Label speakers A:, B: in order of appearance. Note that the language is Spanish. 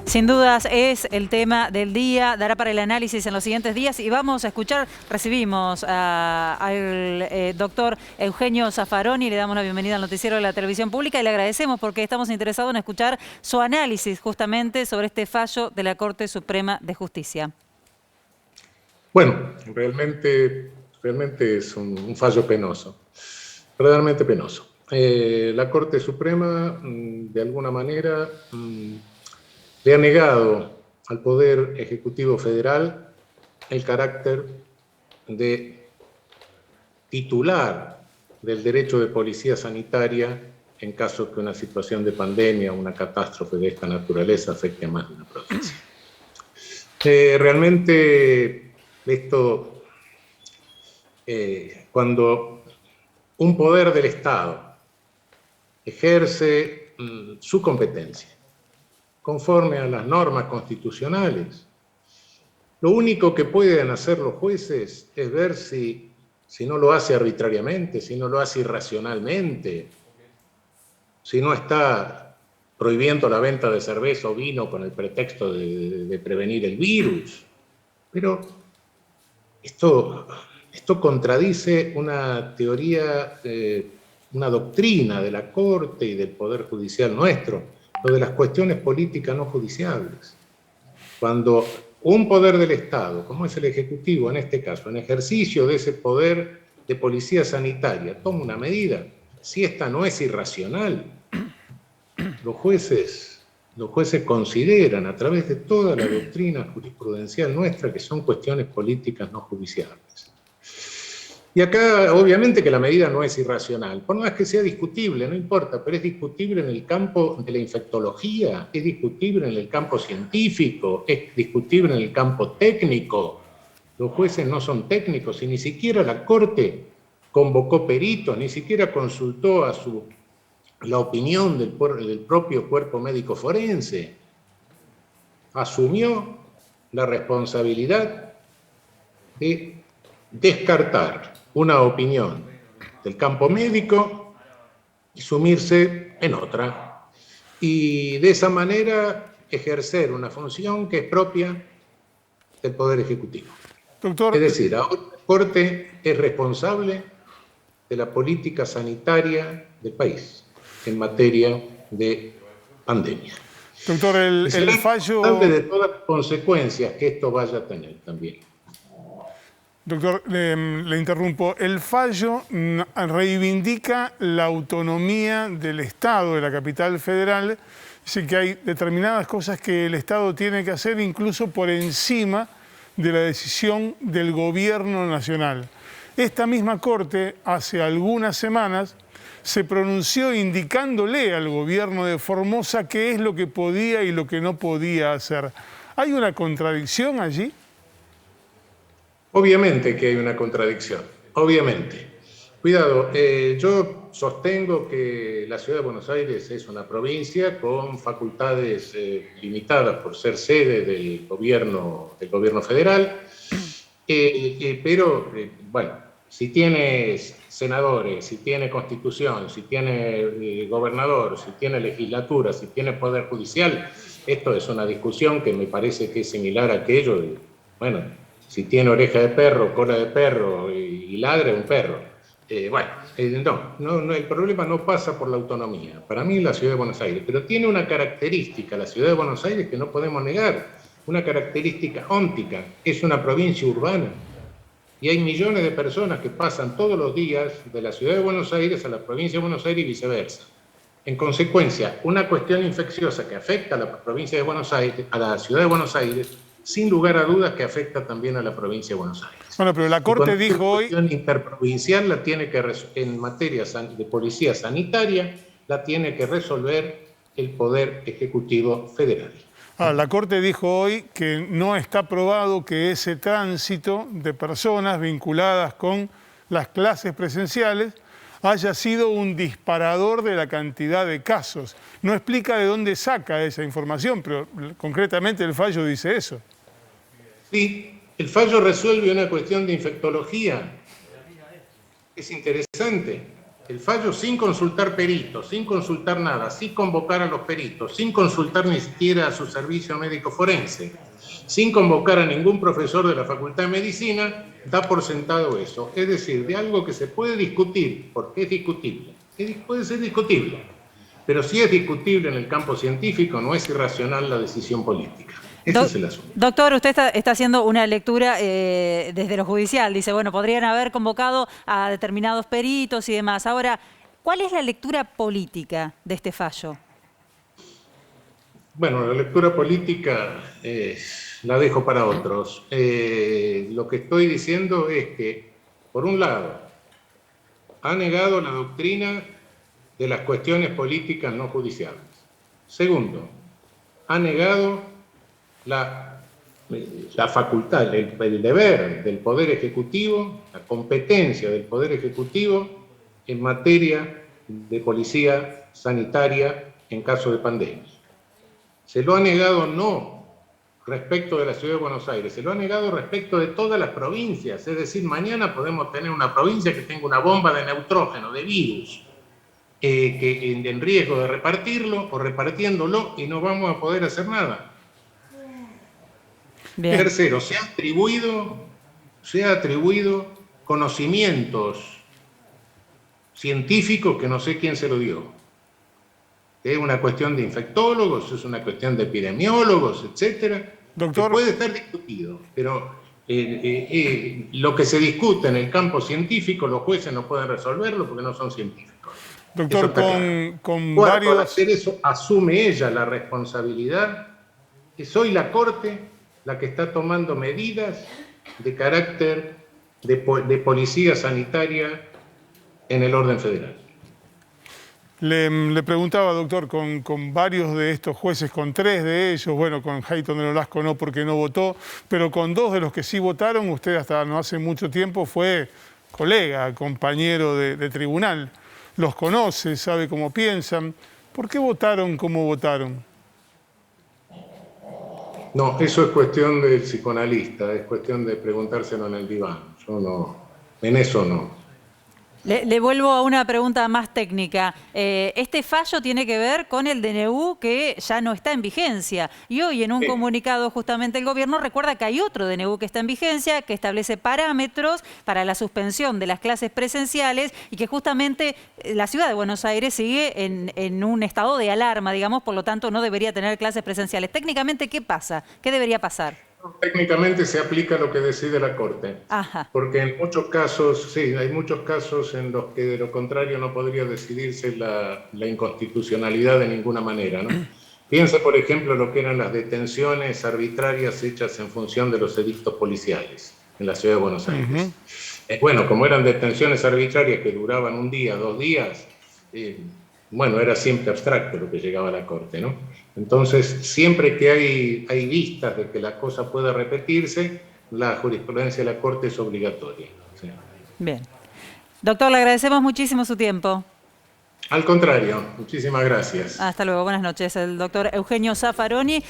A: Sin dudas es el tema del día, dará para el análisis en los siguientes días y vamos a escuchar, recibimos al doctor Eugenio Zaffaroni, le damos la bienvenida al noticiero de la televisión pública y le agradecemos porque estamos interesados en escuchar su análisis justamente sobre este fallo de la Corte Suprema de Justicia.
B: Bueno, realmente es un fallo penoso, verdaderamente penoso. La Corte Suprema, de alguna manera, le ha negado al Poder Ejecutivo Federal el carácter de titular del derecho de policía sanitaria en caso que una situación de pandemia o una catástrofe de esta naturaleza afecte a más de una provincia. Realmente esto, cuando un poder del Estado ejerce su competencia conforme a las normas constitucionales, lo único que pueden hacer los jueces es ver si no lo hace arbitrariamente, si no lo hace irracionalmente, si no está prohibiendo la venta de cerveza o vino con el pretexto de prevenir el virus. Pero esto contradice una teoría, una doctrina de la Corte y del Poder Judicial nuestro, lo de las cuestiones políticas no judiciables. Cuando un poder del Estado, como es el Ejecutivo en este caso, en ejercicio de ese poder de policía sanitaria, toma una medida, si esta no es irracional, los jueces consideran a través de toda la doctrina jurisprudencial nuestra que son cuestiones políticas no judiciables. Y acá, obviamente que la medida no es irracional, por más que sea discutible, no importa, pero es discutible en el campo de la infectología, es discutible en el campo científico, es discutible en el campo técnico. Los jueces no son técnicos y ni siquiera la Corte convocó peritos, ni siquiera consultó la opinión del propio cuerpo médico forense. Asumió la responsabilidad de descartar una opinión del campo médico y sumirse en otra. Y de esa manera ejercer una función que es propia del Poder Ejecutivo.
C: Doctor,
B: es decir, ahora la Corte es responsable de la política sanitaria del país en materia de pandemia.
C: Doctor, el fallo...
B: responsable de todas las consecuencias que esto vaya a tener también.
C: Doctor, le interrumpo. El fallo reivindica la autonomía del Estado, de la capital federal. Dice que hay determinadas cosas que el Estado tiene que hacer incluso por encima de la decisión del gobierno nacional. Esta misma Corte, hace algunas semanas, se pronunció indicándole al gobierno de Formosa qué es lo que podía y lo que no podía hacer. ¿Hay una contradicción allí?
B: Obviamente que hay una contradicción, obviamente. Cuidado, yo sostengo que la Ciudad de Buenos Aires es una provincia con facultades limitadas por ser sede del gobierno federal, pero bueno, si tiene senadores, si tiene constitución, si tiene gobernador, si tiene legislatura, si tiene poder judicial, esto es una discusión que me parece que es similar a aquello de, bueno, si tiene oreja de perro, cola de perro y ladra, un perro. No, el problema no pasa por la autonomía. Para mí la Ciudad de Buenos Aires, pero tiene una característica, la Ciudad de Buenos Aires, que no podemos negar, una característica óntica, es una provincia urbana. Y hay millones de personas que pasan todos los días de la Ciudad de Buenos Aires a la provincia de Buenos Aires y viceversa. En consecuencia, una cuestión infecciosa que afecta a la provincia de Buenos Aires, a la Ciudad de Buenos Aires, sin lugar a dudas que afecta también a la provincia de Buenos Aires.
C: Bueno, pero la Corte dijo hoy...
B: La cuestión interprovincial la tiene que en materia de policía sanitaria la tiene que resolver el Poder Ejecutivo Federal.
C: La Corte dijo hoy que no está probado que ese tránsito de personas vinculadas con las clases presenciales haya sido un disparador de la cantidad de casos. No explica de dónde saca esa información, pero concretamente el fallo dice eso.
B: Sí, el fallo resuelve una cuestión de infectología. Es interesante. el fallo sin consultar peritos, sin consultar nada, sin convocar a los peritos, sin consultar ni siquiera a su servicio médico forense, sin convocar a ningún profesor de la Facultad de Medicina, da por sentado eso. Es decir, de algo que se puede discutir, porque es discutible, puede ser discutible, pero si es discutible en el campo científico, no es irracional la decisión política. Ese es el asunto.
A: Doctor, usted está haciendo una lectura desde lo judicial. Dice, bueno, podrían haber convocado a determinados peritos y demás. Ahora, ¿cuál es la lectura política de este fallo?
B: Bueno, la lectura política la dejo para otros. Lo que estoy diciendo es que, por un lado, ha negado la doctrina de las cuestiones políticas no judiciales. Segundo, ha negado la facultad, el deber del Poder Ejecutivo, la competencia del Poder Ejecutivo en materia de policía sanitaria en caso de pandemia. Se lo ha negado no respecto de la Ciudad de Buenos Aires, se lo ha negado respecto de todas las provincias. Es decir, mañana podemos tener una provincia que tenga una bomba de neutrógeno, de virus, que en riesgo de repartirlo o repartiéndolo y no vamos a poder hacer nada. Bien. Tercero, se ha atribuido conocimientos científicos que no sé quién se lo dio. Es una cuestión de infectólogos, es una cuestión de epidemiólogos, etcétera. Doctor, puede estar discutido, pero lo que se discute en el campo científico, los jueces no pueden resolverlo porque no son científicos.
C: Doctor, con
B: varios... Para hacer eso, asume ella la responsabilidad. Es hoy la Corte la que está tomando medidas de carácter de policía sanitaria en el orden federal.
C: Le preguntaba, doctor, con varios de estos jueces, con 3 de ellos, bueno, con Hayton de Nolasco no porque no votó, pero con 2 de los que sí votaron, usted hasta no hace mucho tiempo fue colega, compañero de tribunal. Los conoce, sabe cómo piensan. ¿Por qué votaron como votaron?
B: No, eso es cuestión del psicoanalista, es cuestión de preguntárselo en el diván. Yo no, en eso no.
A: Le vuelvo a una pregunta más técnica. Este fallo tiene que ver con el DNU que ya no está en vigencia. Y hoy en un comunicado justamente el gobierno recuerda que hay otro DNU que está en vigencia, que establece parámetros para la suspensión de las clases presenciales y que justamente la ciudad de Buenos Aires sigue en un estado de alarma, digamos, por lo tanto no debería tener clases presenciales. Técnicamente, ¿qué pasa? ¿Qué debería pasar?
B: Técnicamente se aplica lo que decide la Corte.
A: Ajá.
B: Porque en muchos casos, sí, hay muchos casos en los que de lo contrario no podría decidirse la inconstitucionalidad de ninguna manera, ¿no? Piensa, por ejemplo, lo que eran las detenciones arbitrarias hechas en función de los edictos policiales en la Ciudad de Buenos Aires. Bueno, como eran detenciones arbitrarias que duraban 1 día, 2 días, bueno, era siempre abstracto lo que llegaba a la Corte, ¿no? Entonces, siempre que hay vistas de que la cosa pueda repetirse, la jurisprudencia de la Corte es obligatoria. ¿Sí?
A: Bien. Doctor, le agradecemos muchísimo su tiempo.
B: Al contrario, muchísimas gracias.
A: Hasta luego, buenas noches. El doctor Eugenio Zaffaroni.